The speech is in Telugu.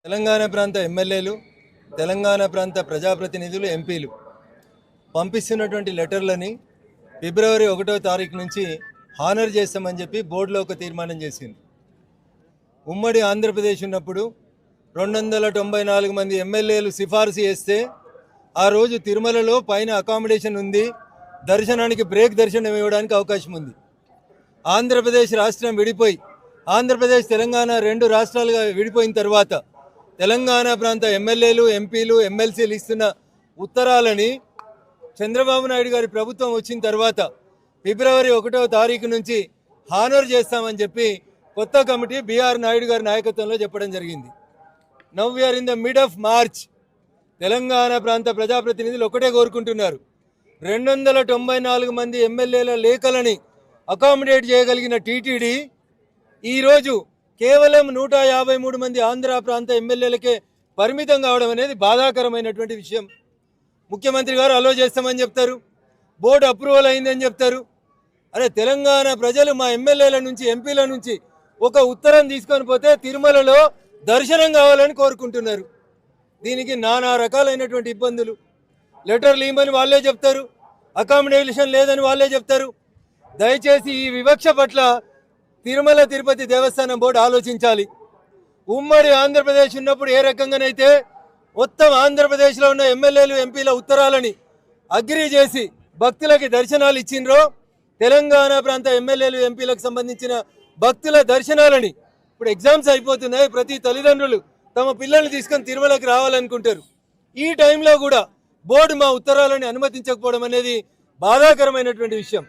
తెలంగాణ ప్రాంత ఎమ్మెల్యేలు, తెలంగాణ ప్రాంత ప్రజాప్రతినిధులు, ఎంపీలు పంపిస్తున్నటువంటి లెటర్లని ఫిబ్రవరి 1వ తారీఖు నుంచి హానర్ చేస్తామని చెప్పి బోర్డులో ఒక తీర్మానం చేసింది. ఉమ్మడి ఆంధ్రప్రదేశ్ ఉన్నప్పుడు 294 మంది ఎమ్మెల్యేలు సిఫార్సు చేస్తే ఆ రోజు తిరుమలలో పైన అకామిడేషన్ ఉంది, దర్శనానికి బ్రేక్ దర్శనం ఇవ్వడానికి అవకాశం ఉంది. ఆంధ్రప్రదేశ్ రాష్ట్రం విడిపోయి ఆంధ్రప్రదేశ్ తెలంగాణ 2 రాష్ట్రాలుగా విడిపోయిన తర్వాత తెలంగాణ ప్రాంత ఎమ్మెల్యేలు, ఎంపీలు, ఎమ్మెల్సీలు ఇస్తున్న ఉత్తరాలని చంద్రబాబు నాయుడు గారి ప్రభుత్వం వచ్చిన తర్వాత ఫిబ్రవరి 1వ తారీఖు నుంచి హానర్ చేస్తామని చెప్పి కొత్త కమిటీ బిఆర్ నాయుడు గారి నాయకత్వంలో చెప్పడం జరిగింది. Now we are in the mid of March. Telangana ప్రాంత ప్రజాప్రతినిధులు ఒకటే కోరుకుంటున్నారు, 294 మంది ఎమ్మెల్యేల లేఖలని అకామిడేట్ చేయగలిగిన టీటీడీ ఈరోజు కేవలం 153 మంది ఆంధ్ర ప్రాంత ఎమ్మెల్యేలకే పరిమితం కావడం అనేది బాధాకరమైనటువంటి విషయం. ముఖ్యమంత్రి గారు అలో చేస్తామని చెప్తారు, బోర్డు అప్రూవల్ అయిందని చెప్తారు. అరే, తెలంగాణ ప్రజలు మా ఎమ్మెల్యేల నుంచి, ఎంపీల నుంచి ఒక ఉత్తరం తీసుకొని పోతే తిరుమలలో దర్శనం కావాలని కోరుకుంటున్నారు. దీనికి నానా రకాలైనటువంటి ఇబ్బందులు. లెటర్లు ఇవ్వమని వాళ్ళే చెప్తారు, అకామిడేషన్ లేదని వాళ్ళే చెప్తారు. దయచేసి ఈ వివక్ష పట్ల తిరుమల తిరుపతి దేవస్థానం బోర్డు ఆలోచించాలి. ఉమ్మడి ఆంధ్రప్రదేశ్ ఉన్నప్పుడు ఏ రకంగానైతే మొత్తం ఆంధ్రప్రదేశ్లో ఉన్న ఎమ్మెల్యేలు, ఎంపీల ఉత్తరాలని అగ్రీ చేసి భక్తులకి దర్శనాలు ఇచ్చిండ్రో, తెలంగాణ ప్రాంత ఎమ్మెల్యేలు, ఎంపీలకు సంబంధించిన భక్తుల దర్శనాలని ఇప్పుడు ఎగ్జామ్స్ అయిపోతున్నాయి. ప్రతి తల్లిదండ్రులు తమ పిల్లల్ని తీసుకొని తిరుమలకి రావాలనుకుంటారు. ఈ టైంలో కూడా బోర్డు మా ఉత్తరాలని అనుమతించకపోవడం అనేది బాధాకరమైనటువంటి విషయం.